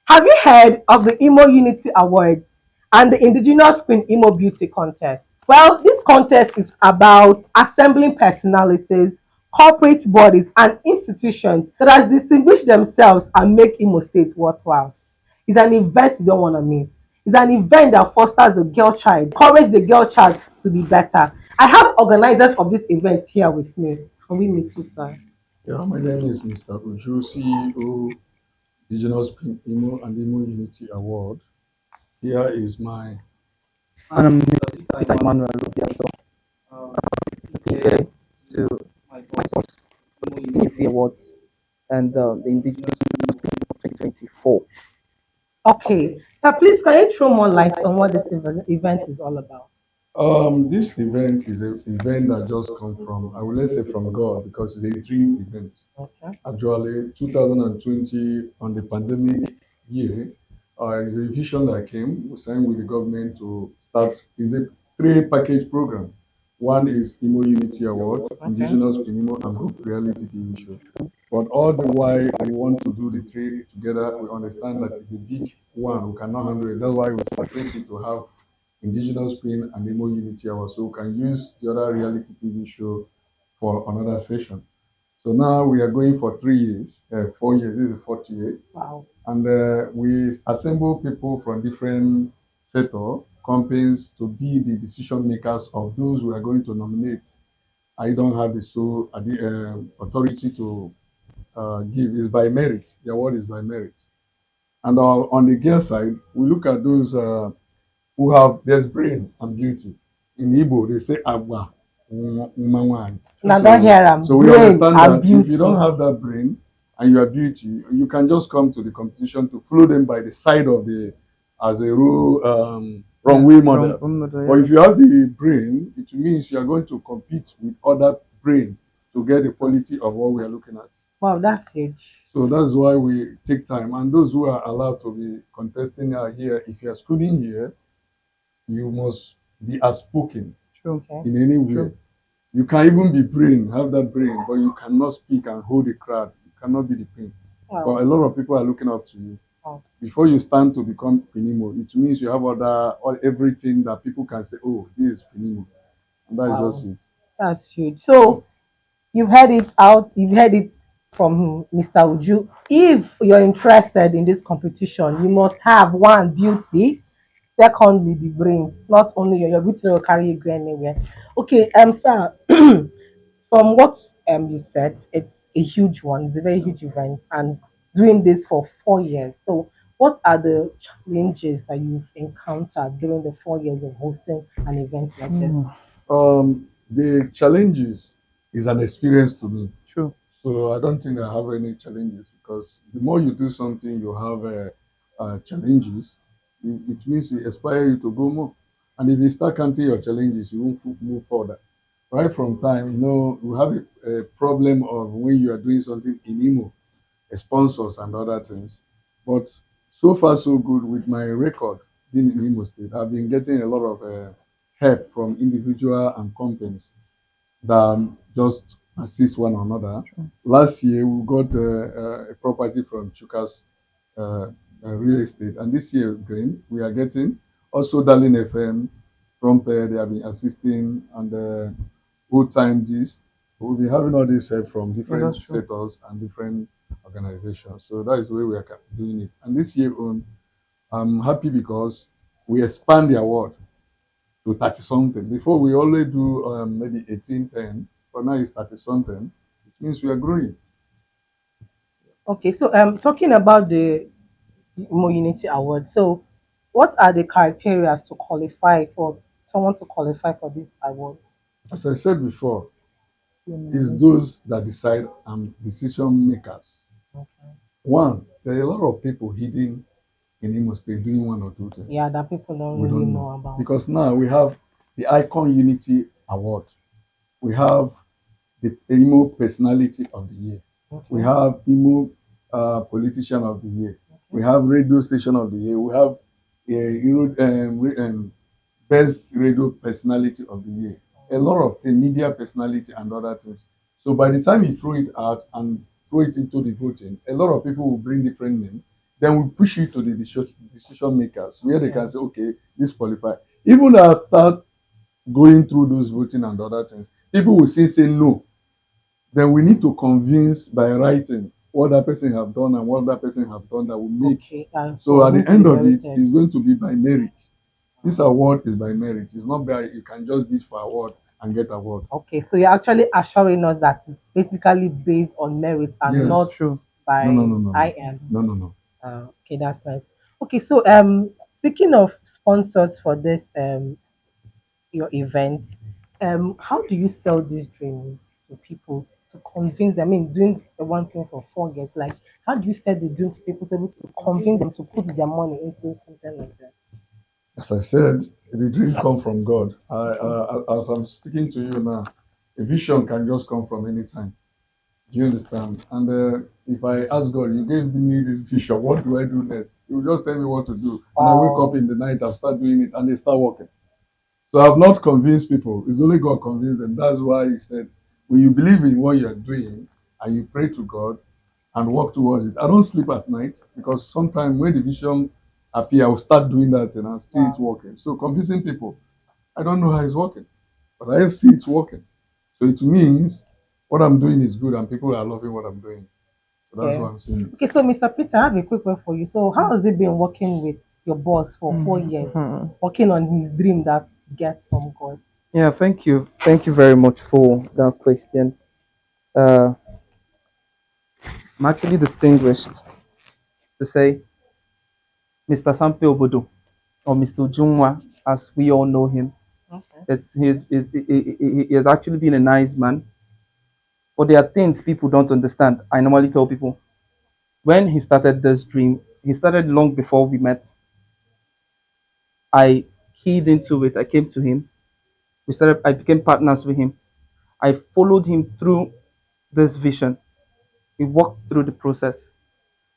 Have you heard of the Imo Unity Awards and the Indigenous Queen Imo Beauty Contest? Well, this contest is about assembling personalities, corporate bodies, and institutions that has distinguished themselves and make Imo State worthwhile. It's an event you don't want to miss. It's an event that fosters the girl child, encourage the girl child to be better. I have organizers of this event here with me. Can we meet you, sir? Yeah, my name is Mr. Uju, CEO, Indigenous Pin Imo and Imo Unity Award. Here is my Peter Emmanuel Lupiato, PA to my first Unity Awards and the Indigenous People of 2024. Okay, so please can you throw more light on what this event is all about? this event is an event that just come from, I will let's say from God, because it's a dream event. Okay. Actually, 2020 on the pandemic year, is a vision that came. We signed with the government to start. Is a three-package program. One is Imo Unity Award, Okay. Indigenous Imo and Group Reality TV show. But all the while we want to do the three together, we understand that it's a big one. We cannot handle it. That's why we separate it to have Indigenous Pin and Imo Unity Award, so we can use the other reality TV show for another session. So now we are going for 3 years, 4 years. This is the fourth year, Wow. and we assemble people from different sector companies to be the decision makers of those we are going to nominate. I don't have the sole authority to give. Is by merit. The award is by merit. And on the girl side, we look at those who have there's brain and beauty. In Igbo, they say agba. Now don't hear So am we brain understand and that if you don't beauty. have that brain and you are beauty, you can just come to the competition to follow them by the side of the as a role runway model. But if you have the brain, it means you are going to compete with other brain to get the quality of what we are looking at. Wow, that's huge. So that's why we take time. And those who are allowed to be contesting are here. If you are schooling here, you must be outspoken True. Okay. in any way. True. You can even be brain, have that brain, but you cannot speak and hold a crowd. You cannot be the queen. But Wow. a lot of people are looking up to you. Wow. Before you stand to become Pinimo, it means you have everything that people can say, oh, this is Pinimo. And that is Wow. just it. That's huge. So you've heard it out, you've heard it from Mr. Uju. If you're interested in this competition, you must have one beauty, secondly the brains. Not only your beauty will carry you go anywhere. Okay, sir, from what you said, it's a huge one, it's a very huge event, and doing this for 4 years. So what are the challenges that you've encountered during the 4 years of hosting an event like this? The challenges is an experience to me. True. So I don't think I have any challenges because the more you do something, you have challenges. It means it inspire you to go more. And if you start counting your challenges, you won't move further. Right from time, you have a problem of when you are doing something in Imo, sponsors and other things. But so far, so good with my record being in Imo State. I've been getting a lot of help from individual and companies that just assist one another. Last year, we got a property from Chukas Real Estate, and this year again, we are getting also Darling FM, Trump, they have been assisting, and OtownGist. We'll be having all this help from Yeah, different that's true. sectors and different organizations. So that is the way we are doing it. And this year, I'm happy because we expand the award to 30 something. Before we only do maybe 18, 10, but now it's 30 something. It means we are growing. Okay, so talking about the Imo Unity Award. So, what are the criteria to qualify for someone to qualify for this award? As I said before, it's Mm. those that decide and decision makers. Okay. One, there are a lot of people hidden in Imo State doing one or two things. Yeah, that people don't We really don't know know. about. Because now we have the Icon Unity Award. We have the Imo Personality of the Year. We Okay. have Imo Politician of the Year. We have Radio Station of the Year. We have Best Radio Personality of the Year. A lot of things, media personality and other things. So by the time you throw it out and throw it into the voting, a lot of people will bring different names. then we push it to the decision makers where they can say, okay, this qualify. Even after going through those voting and other things, people will still say no. Then we need to convince by writing what that person have done and what that person have done that will make. Okay. So For at him the to be end of it, merited. it's going to be by merit. This award is by merit. It's not by you can just bid for award and get award. Okay, so you're actually assuring us that it's basically based on merit and Yes. not True. No, no, by no, no, no. IM. No, no, no. Okay, that's nice. Okay, so speaking of sponsors for this your event, how do you sell this dream to people to convince them? I mean, doing one thing for 4 years, like how do you sell the dream to people to be able to convince them to put their money into something like this? As I said, the dream come from God. Okay. As I'm speaking to you now, a vision can just come from any time. Do you understand? And if I ask God, you gave me this vision, what do I do next? He will just tell me what to do. And I wake up Wow. in the night, I start doing it, and they start working. So I've not convinced people. It's only God convinced them. That's why He said, when you believe in what you're doing and you pray to God and work towards it. I don't sleep at night because sometimes when the vision appear, I will start doing that and I'll see it Wow. working. So convincing people, I don't know how it's working, but I see it's working. So it means what I'm doing is good and people are loving what I'm doing. So that's Okay. what I'm saying. Okay, so Mr. Peter, I have a quick one for you. So how has it been working with your boss for 4 years, Mhm. working on his dream that he gets from God? Yeah, thank you. Thank you very much for that question. Uh, I'm actually distinguished to say Mr. Sampe Obodo or Mr. Ujunwa, as we all know him. Okay. He has actually been a nice man, but there are things people don't understand. I normally tell people when he started this dream, he started long before we met. I keyed into it. I came to him. We started. I became partners with him. I followed him through this vision. We walked through the process.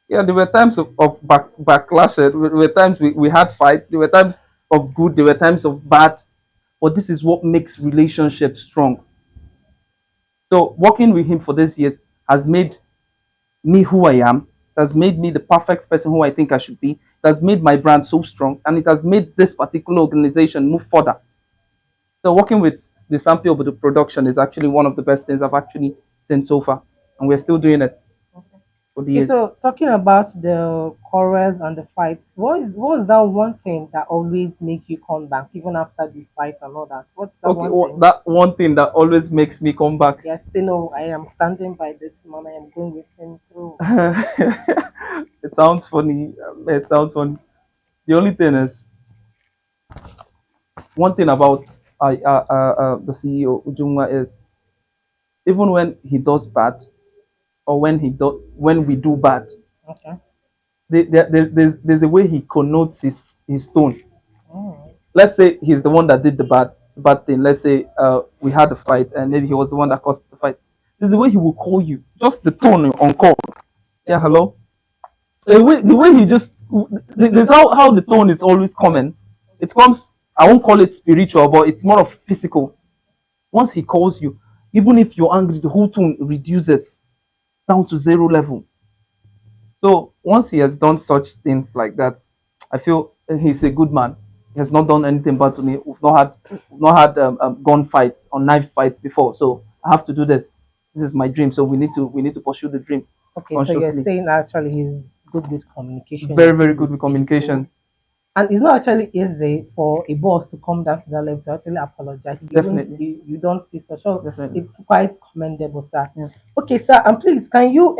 Yeah, there were times of backlash. There were times we had fights. There were times of good. There were times of bad. But this is what makes relationships strong. So working with him for these years has made me who I am. It has made me the perfect person who I think I should be. It has made my brand so strong, and it has made this particular organization move further. So working with the sample of the production is actually one of the best things I've actually seen so far, and we're still doing it for the Okay, years. so talking about the quarrels and the fights, what was that one thing that always make you come back even after the fight and all that? What's that Okay, one thing? that one thing that always makes me come back. Yes, you know, I am standing by this man. I am going with him through. It sounds funny. It sounds funny. The only thing is, one thing about the CEO Ujungwa is even when he does bad or when we do bad, Okay. there's a way he connotes his tone. Mm. Let's say he's the one that did the bad thing. Let's say we had a fight and maybe he was the one that caused the fight. There's a way he will call you, just the tone on call. Yeah, hello. The way he just there's how the tone is always coming. It comes. I won't call it spiritual, but it's more of physical. Once he calls you, even if you're angry, the whole tone reduces down to zero level. So once he has done such things like that, I feel he's a good man. He has not done anything bad to me. We've not had gun fights or knife fights before. So I have to do this. This is my dream. So we need to pursue the dream Okay, so you're consciously. saying actually he's good with communication, Very he's very good good with with people. communication. And it's not actually easy for a boss to come down to that level to actually apologize. Definitely, You don't see such. So definitely. it's quite commendable, sir. Yeah. Okay, sir, and please can you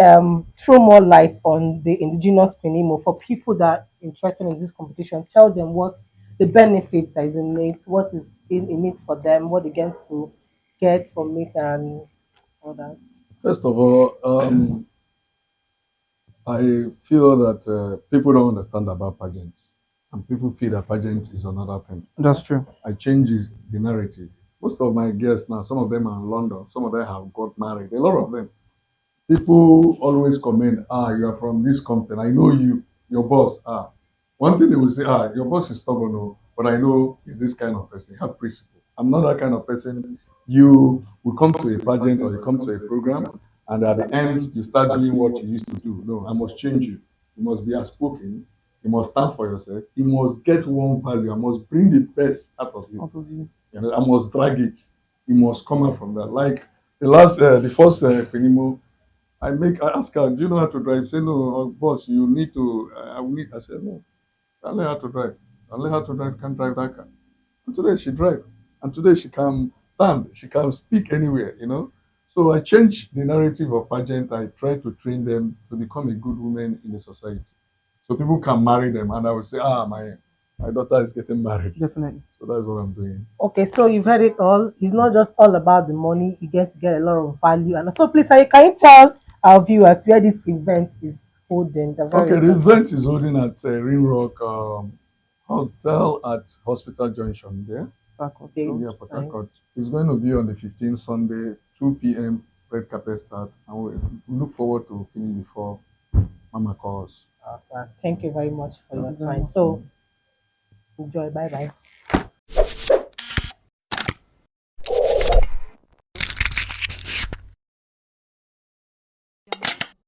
throw more light on the indigenous Penimo for people that are interested in this competition? Tell them what the benefits that is in it, what is in it for them, what they get from it and all that. First of all, I feel that people don't understand about pageants, and people feel that pageant is another thing. That's true. I change the narrative. Most of my guests now, some of them are in London, some of them have got married. A lot of them, people always comment, you are from this company. I know you, your boss. One thing they will say, your boss is stubborn, no, but I know he's this kind of person. You have principle. I'm not that kind of person. You will come to a pageant or you come to a program, and at the end, you start doing what you used to do. No, I must change you. You must be outspoken. You must stand for yourself. You must get one value. I must bring the best out of you. Out of you. You know, I must drag it. You must come out from that. Like the first Penimo, I ask her, do you know how to drive? Say no, boss. You need to. I will need. I said no. I learn how to drive. I learn how to drive. Can't drive that car. And today she drive. And today she can stand. She can speak anywhere. You know. So I changed the narrative of pageant. I try to train them to become a good woman in the society, so people can marry them. And I will say, my daughter is getting married. Definitely. So that's what I'm doing. Okay, so you've heard it all. It's not just all about the money. You get to get a lot of value. And so, please, can you tell our viewers where this event is holding? They're very Okay, the interested. event is holding at RimRock Hotel at Hospital Junction there. Okay, Yeah, Taco. Port fine. Harcourt. It's going to be on the 15th Sunday, 2 p.m. Red carpet start. And we look forward to finish before Mama calls. Thank you very much for Thank your you very time. much. So, enjoy. Bye bye.